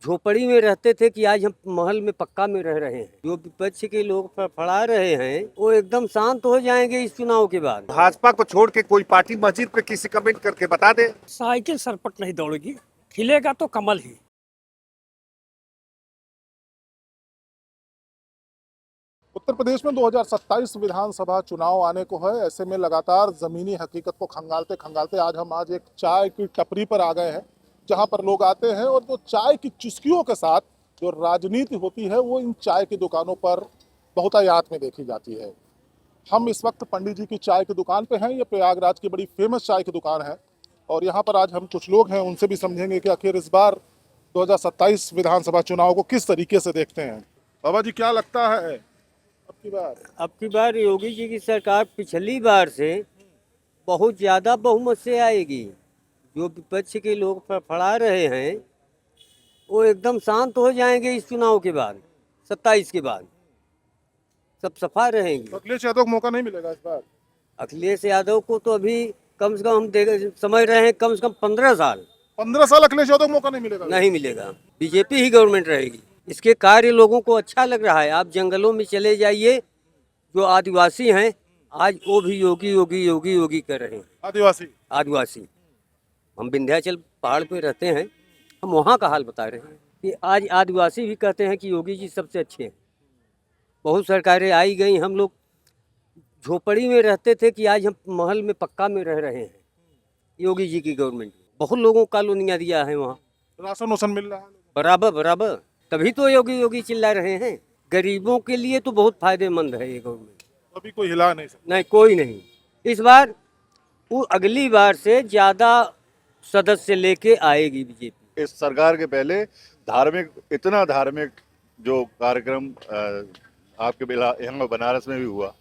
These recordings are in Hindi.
झोपड़ी में रहते थे कि आज हम महल में पक्का में रह रहे हैं। जो विपक्ष के लोग फड़फड़ा रहे हैं वो एकदम शांत हो जाएंगे इस चुनाव के बाद। भाजपा को छोड़ के कोई पार्टी मस्जिद पे किसी कमेंट करके बता दे। साइकिल सरपट नहीं दौड़ेगी, खिलेगा तो कमल ही। उत्तर प्रदेश में 2027 विधानसभा चुनाव आने को है। ऐसे में लगातार जमीनी हकीकत को खंगालते खंगालते आज एक चाय की टपरी पर आ गए हैं, जहां पर लोग आते हैं और जो चाय की चुस्कियों के साथ जो राजनीति होती है वो इन चाय की दुकानों पर बहुतायत में देखी जाती है। हम इस वक्त पंडित जी की चाय की दुकान पे हैं। ये प्रयागराज की बड़ी फेमस चाय की दुकान है और यहाँ पर आज हम कुछ लोग हैं, उनसे भी समझेंगे कि आखिर इस बार 2027 विधानसभा चुनाव को किस तरीके से देखते हैं। बाबा जी, क्या लगता है अब की बार योगी जी की सरकार पिछली बार से बहुत ज्यादा बहुमत से आएगी। जो विपक्ष के लोग फड़फड़ा रहे हैं वो एकदम शांत हो जाएंगे इस चुनाव के बाद। 27 के बाद सब सफा रहेंगे। तो अखिलेश यादव को मौका नहीं मिलेगा इस बार? अखिलेश यादव को तो अभी कम से कम हम समझ रहे हैं कम से कम 15 साल अखिलेश यादव को मौका नहीं मिलेगा। नहीं मिलेगा। बीजेपी ही गवर्नमेंट रहेगी। इसके कार्य लोगों को अच्छा लग रहा है। आप जंगलों में चले जाइए, जो आदिवासी हैं आज वो भी योगी योगी योगी योगी कर रहे हैं। आदिवासी हम विंध्याचल पहाड़ पे रहते हैं, हम वहाँ का हाल बता रहे हैं कि आज आदिवासी भी कहते हैं कि योगी जी सबसे अच्छे हैं। बहुत सरकारें आई गई, हम लोग झोपड़ी में रहते थे कि आज हम महल में पक्का में रह रहे हैं। योगी जी की गवर्नमेंट बहुत लोगों को कॉलोनियाँ दिया है, वहाँ राशन मिल रहा है बराबर। तभी तो योगी योगी चिल्ला रहे हैं। गरीबों के लिए तो बहुत फायदेमंद है ये गवर्नमेंट। अभी कोई हिला नहीं सकता। नहीं, कोई नहीं। इस बार वो अगली बार से ज्यादा सदस्य लेके आएगी बीजेपी। इस सरकार के पहले इतना धार्मिक जो कार्यक्रम आपके यहाँ बनारस में भी हुआ,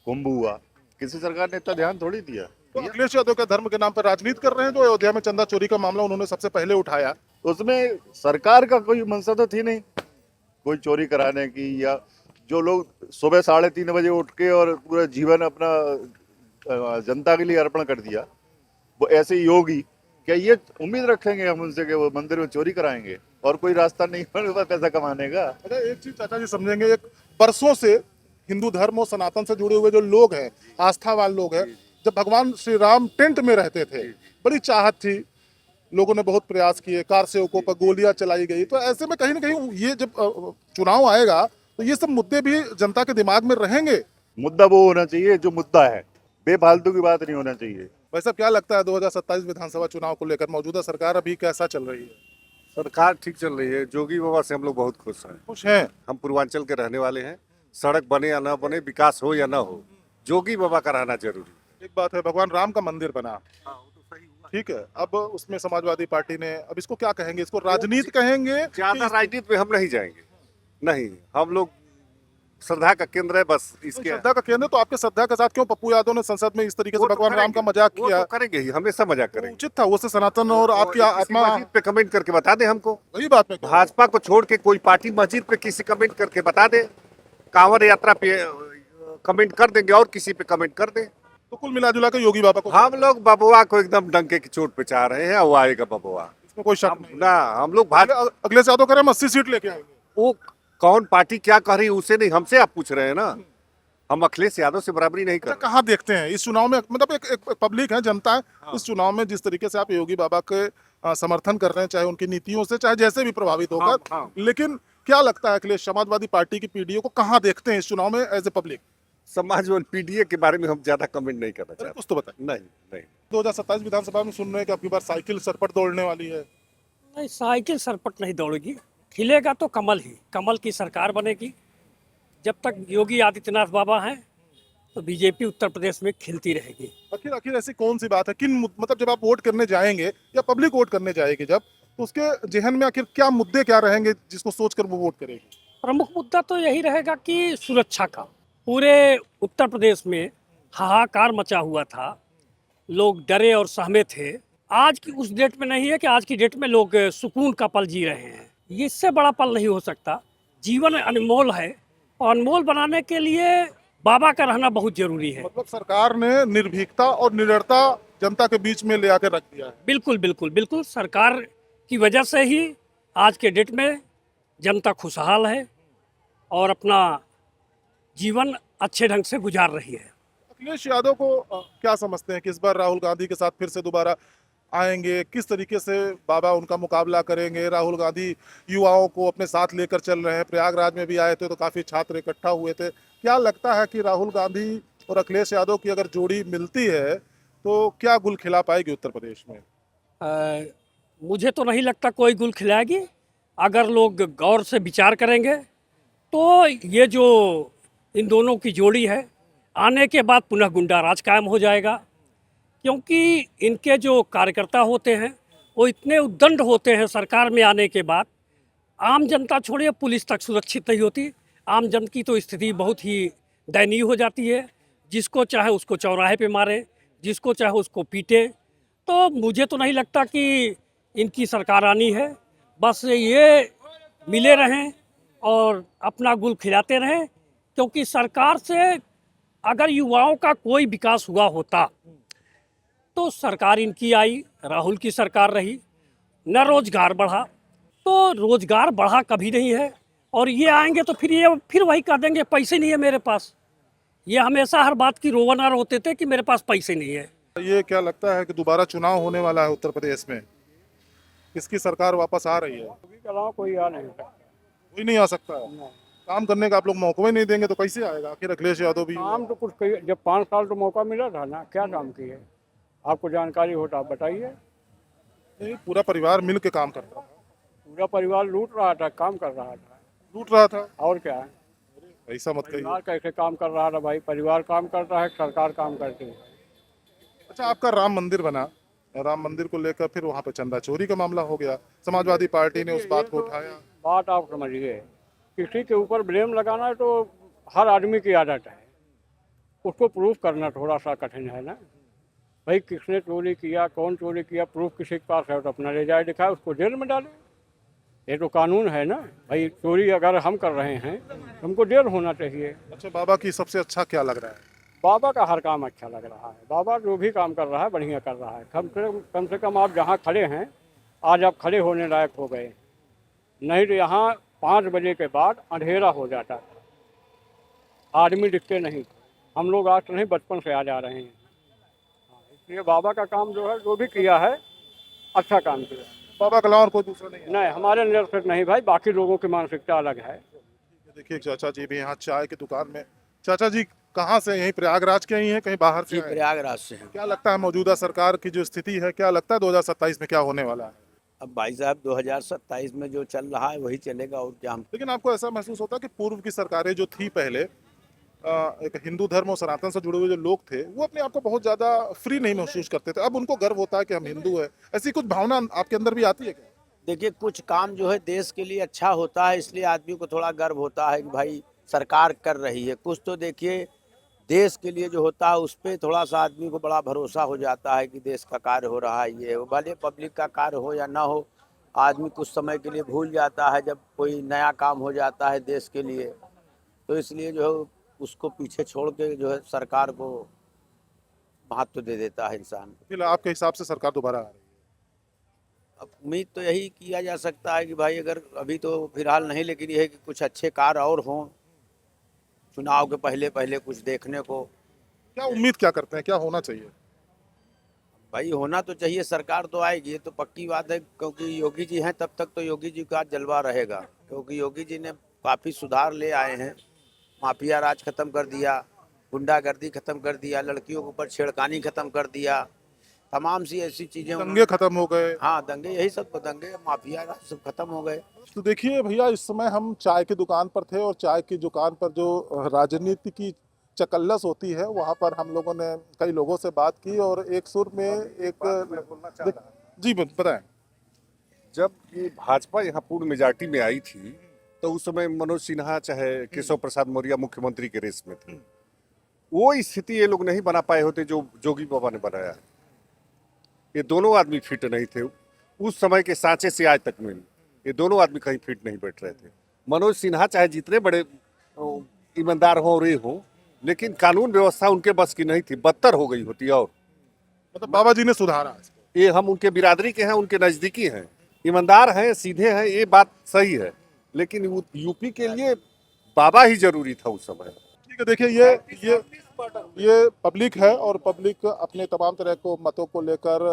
कुंभ हुआ, किसी सरकार ने इतना ध्यान थोड़ी दिया। तो अखिलेश यादव के धर्म के नाम पर राजनीति कर रहे हैं। जो अयोध्या में चंदा चोरी का मामला उन्होंने सबसे पहले उठाया, उसमें सरकार का कोई मंशा तो थी नहीं कोई चोरी कराने की। या जो लोग सुबह 3:30 बजे उठ के और पूरा जीवन अपना जनता के लिए अर्पण कर दिया, वो ऐसे योगी क्या ये उम्मीद रखेंगे हम उनसे कि वो मंदिर में चोरी कराएंगे और कोई रास्ता नहीं है पैसा कमाने का? अच्छा, एक चीज चाचा जी समझेंगे, एक बरसों से हिंदू धर्म और सनातन से जुड़े हुए जो लोग हैं, आस्थावान लोग हैं, जब भगवान श्री राम टेंट में रहते थे बड़ी चाहत थी, लोगों ने बहुत प्रयास किए, कार सेवकों पर गोलियां चलाई गई। तो ऐसे में कहीं ना कहीं ये जब चुनाव आएगा तो ये सब मुद्दे भी जनता के दिमाग में रहेंगे। मुद्दा वो होना चाहिए जो मुद्दा है, बेफालतू की बात नहीं होना चाहिए। वैसे क्या लगता है 2027 विधानसभा चुनाव को लेकर मौजूदा सरकार अभी कैसा चल रही है? सरकार ठीक चल रही है। जोगी बाबा से हम लोग बहुत खुश हैं। हम पूर्वांचल के रहने वाले हैं। सड़क बने या ना बने, विकास हो या ना हो, जोगी बाबा का रहना जरूरी। एक बात है, भगवान राम का मंदिर बना, ठीक है, अब उसमें समाजवादी पार्टी ने, अब इसको क्या कहेंगे? इसको राजनीति कहेंगे? ज्यादा राजनीति पे हम नहीं जाएंगे। नहीं, हम लोग श्रद्धा का केंद्र है बस। इसके श्रद्धा का केंद्र तो आपके श्रद्धा के साथ क्यों पप्पू यादव ने संसद में इस तरीके से भगवान राम का मजाक किया? तो करेंगे ही, हमेशा मजाक करेंगे। उचित था उससे सनातन और आपकी आत्मा पे कमेंट करके बता दे हमको। वही बात में भाजपा को छोड़ के कोई पार्टी मस्जिद पे किसी कमेंट करके बता दे, कांवड़ यात्रा पे कमेंट कर देंगे और किसी पे कमेंट कर दे। तो कुल मिला जुला के योगी बाबा को हम लोग बबुआ को एकदम डंके की चोट पे चाह रहे हैं। वो आएगा बबुआ, इसमें कोई शक नहीं। ना हम लोग अगले साल तो करें 80 सीट लेके आएंगे। वो कौन पार्टी क्या कर रही है उसे नहीं, हमसे आप पूछ रहे हैं ना। हम अखिलेश यादव से बराबरी नहीं कर। कहाँ देखते हैं इस चुनाव में, मतलब एक पब्लिक है, जनता है, इस चुनाव में जिस तरीके से आप योगी बाबा के समर्थन कर रहे हैं, चाहे उनकी नीतियों से, चाहे जैसे भी प्रभावित होकर, लेकिन क्या लगता है अखिलेश समाजवादी पार्टी की पीडीओ को कहाँ देखते हैं इस चुनाव में as a public? Samajwadi PDA के बारे में हम ज्यादा कमेंट नहीं करना चाहते। कुछ तो बताइए। नहीं 2027 विधानसभा में सुन रहे हैं कि अब की बार साइकिल सरपट दौड़ने वाली है। नहीं, साइकिल सरपट नहीं दौड़ेगी, खिलेगा तो कमल ही। कमल की सरकार बनेगी। जब तक योगी आदित्यनाथ बाबा हैं तो बीजेपी उत्तर प्रदेश में खिलती रहेगी। आखिर ऐसी कौन सी बात है, मतलब जब आप वोट करने जाएंगे या पब्लिक वोट करने जाएगी जब, तो उसके जहन में आखिर क्या मुद्दे क्या रहेंगे जिसको सोचकर वो वोट करेगी? प्रमुख मुद्दा तो यही रहेगा कि सुरक्षा का। पूरे उत्तर प्रदेश में हाहाकार मचा हुआ था, लोग डरे और सहमे थे। आज की उस डेट में नहीं है कि आज की डेट में लोग सुकून का पल जी रहे हैं। ये इससे बड़ा पल नहीं हो सकता। जीवन अनमोल है और अनमोल बनाने के लिए बाबा का रहना बहुत जरूरी है। मतलब सरकार ने निर्भीकता और निडरता जनता के बीच में ले आकर रख दिया है। बिल्कुल बिल्कुल बिल्कुल, सरकार की वजह से ही आज के डेट में जनता खुशहाल है और अपना जीवन अच्छे ढंग से गुजार रही है। अखिलेश यादव को क्या समझते हैं कि इस बार राहुल गांधी के साथ फिर से दोबारा आएंगे? किस तरीके से बाबा उनका मुकाबला करेंगे? राहुल गांधी युवाओं को अपने साथ लेकर चल रहे हैं, प्रयागराज में भी आए थे तो काफी छात्र इकट्ठा हुए थे। क्या लगता है कि राहुल गांधी और अखिलेश यादव की अगर जोड़ी मिलती है तो क्या गुल खिला पाएगी उत्तर प्रदेश में? मुझे तो नहीं लगता कोई गुल खिलाएगी। अगर लोग गौर से विचार करेंगे तो ये जो इन दोनों की जोड़ी है आने के बाद पुनः गुंडा राज कायम हो जाएगा, क्योंकि इनके जो कार्यकर्ता होते हैं वो इतने उद्दंड होते हैं सरकार में आने के बाद। आम जनता छोड़िए, पुलिस तक सुरक्षित नहीं होती। आम जन की तो स्थिति बहुत ही दयनीय हो जाती है। जिसको चाहे उसको चौराहे पे मारे, जिसको चाहे उसको पीटे। तो मुझे तो नहीं लगता कि इनकी सरकार आनी है। बस ये मिले रहें और अपना गुल खिलाते रहें, क्योंकि सरकार से अगर युवाओं का कोई विकास हुआ होता तो सरकार इनकी आई, राहुल की सरकार रही, न रोजगार बढ़ा। तो रोजगार बढ़ा कभी नहीं है। और ये आएंगे तो फिर वही कह देंगे पैसे नहीं है मेरे पास। ये हमेशा हर बात की रोवना रोते थे कि मेरे पास पैसे नहीं है। ये क्या लगता है कि दोबारा चुनाव होने वाला है उत्तर प्रदेश में? किसकी सरकार वापस आ रही है? कोई आ नहीं सकता। कोई नहीं आ सकता है। काम करने का आप लोग मौका ही नहीं देंगे तो कैसे आएगा? आखिर अखिलेश यादव भी काम तो कुछ जब 5 साल तो मौका मिला था ना, क्या काम किए? आपको जानकारी हो तो आप बताइए। नहीं, पूरा परिवार मिल के काम करता था। पूरा परिवार लूट रहा था, काम कर रहा था। लूट रहा था? और क्या है? ऐसा मत कहिए। परिवार कैसे काम कर रहा था भाई? परिवार काम करता है, सरकार काम करती है। अच्छा, आपका राम मंदिर बना, राम मंदिर को लेकर फिर वहाँ पे चंदा चोरी का मामला हो गया। समाजवादी पार्टी ने उस बात को उठाया। बात आप समझिए, किसी के ऊपर ब्लेम लगाना तो हर आदमी की आदत है। उसको प्रूफ करना थोड़ा सा कठिन है ना भाई। किसने चोरी किया, कौन चोरी किया, प्रूफ किसी के पास है तो अपना ले जाए, दिखाए, उसको जेल में डाले। ये तो कानून है ना भाई। चोरी अगर हम कर रहे हैं तो हमको जेल होना चाहिए। अच्छा, बाबा की सबसे अच्छा क्या लग रहा है? बाबा का हर काम अच्छा लग रहा है। बाबा जो भी काम कर रहा है बढ़िया कर रहा है। कम से कम आप जहाँ खड़े हैं आज आप खड़े होने लायक हो गए। नहीं तो यहाँ 5 बजे के बाद अंधेरा हो जाता है, आदमी दिखते नहीं। हम लोग आज तो नहीं, बचपन से आ जा रहे हैं। इसलिए बाबा का काम जो है, जो भी किया है अच्छा काम किया। बाबा के अलावा और कोई दूसरा नहीं है? नहीं, हमारे नज़र से नहीं भाई, बाकी लोगों की मानसिकता अलग है। देखिए चाचा जी भी यहाँ चाय की दुकान में। चाचा जी कहाँ से? यहीं प्रयागराज के ही हैं, कहीं बाहर से आए हैं? प्रयागराज से हैं। क्या लगता है मौजूदा सरकार की जो स्थिति है, क्या लगता है 2027 में क्या होने वाला है? अब भाई साहब 2027 में जो चल रहा है वही चलेगा, और क्या हम। लेकिन आपको ऐसा महसूस होता है कि पूर्व की सरकारें जो थी पहले, एक हिंदू धर्म और सनातन से जुड़े हुए जो लोग थे वो अपने आप को बहुत ज्यादा फ्री नहीं महसूस करते थे। अब उनको गर्व होता है कि हम हिंदू है। ऐसी कुछ भावना आपके अंदर भी आती है क्या? देखिए, कुछ काम जो है देश के लिए अच्छा होता है, इसलिए आदमी को थोड़ा गर्व होता है कि भाई सरकार कर रही है कुछ। तो देखिए, देश के लिए जो होता है उस पर थोड़ा सा आदमी को बड़ा भरोसा हो जाता है कि देश का कार्य हो रहा है। ये भले पब्लिक का कार्य हो या ना हो, आदमी कुछ समय के लिए भूल जाता है जब कोई नया काम हो जाता है देश के लिए। तो इसलिए जो है उसको पीछे छोड़ के जो है सरकार को महत्व दे देता है इंसान। फिलहाल आपके हिसाब से सरकार दोबारा आ रही है? अब उम्मीद तो यही किया जा सकता है कि भाई, अगर अभी तो फिलहाल नहीं, लेकिन यह है कि कुछ अच्छे कार्य और हों चुनाव के पहले पहले कुछ देखने को। क्या उम्मीद क्या करते हैं, क्या होना चाहिए? भाई होना तो चाहिए, सरकार तो आएगी, ये तो पक्की बात है। क्योंकि योगी जी हैं तब तक तो योगी जी का जलवा रहेगा, क्योंकि योगी जी ने काफ़ी सुधार ले आए हैं। माफिया राज खत्म कर दिया, गुंडागर्दी खत्म कर दिया, लड़कियों के ऊपर छेड़खानी खत्म कर दिया, तमाम सी ऐसी चीजें। दंगे खत्म हो गए। हाँ, दंगे, यही सब दंगे, माफिया राज सब खत्म हो गए। तो देखिए भैया, इस समय हम चाय की दुकान पर थे और चाय की दुकान पर जो राजनीति की चकल्लस होती है वहाँ पर हम लोगों ने कई लोगों से बात की और एक सुर में एक जी बताएं। जब ये भाजपा यहाँ पूर्ण मेजॉरिटी में आई थी तो उस समय मनोज सिन्हा चाहे केशव प्रसाद मौर्य मुख्यमंत्री के रेस में थे। वो स्थिति ये लोग नहीं बना पाए होते जो जोगी बाबा ने बनाया। ये दोनों आदमी फिट नहीं थे उस समय के सांचे से आज तक में। ये दोनों आदमी कहीं फिट नहीं बैठ रहे थे। मनोज सिन्हा चाहे जितने बड़े ईमानदार हों और ये हों, लेकिन कानून व्यवस्था उनके बस की नहीं थी, बदतर हो गई होती। और मतलब बाबा जी ने सुधारा। ये हम उनके बिरादरी के हैं, उनके नजदीकी हैं, ईमानदार हैं, सीधे हैं, ये बात सही है, लेकिन यूपी के लिए बाबा ही जरूरी था उस समय। ठीक है, देखिए ये पब्लिक है और पब्लिक अपने तमाम तरह को मतों को लेकर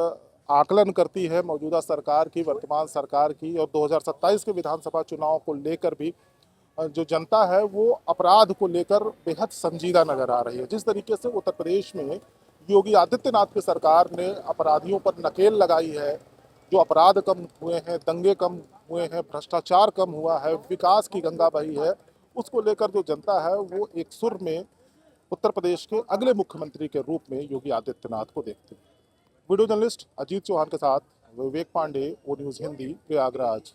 आकलन करती है मौजूदा सरकार की, वर्तमान सरकार की, और 2027 के विधानसभा चुनाव को लेकर भी जो जनता है वो अपराध को लेकर बेहद संजीदा नजर आ रही है। जिस तरीके से उत्तर प्रदेश में योगी आदित्यनाथ की सरकार ने अपराधियों पर नकेल लगाई है, जो अपराध कम हुए हैं, दंगे कम हुए हैं, भ्रष्टाचार कम हुआ है, विकास की गंगा बही है, उसको लेकर जो जनता है वो एक सुर में उत्तर प्रदेश के अगले मुख्यमंत्री के रूप में योगी आदित्यनाथ को देखते हैं। वीडियो जर्नलिस्ट अजीत चौहान के साथ विवेक पांडे, ओ न्यूज़ हिंदी, प्रयागराज।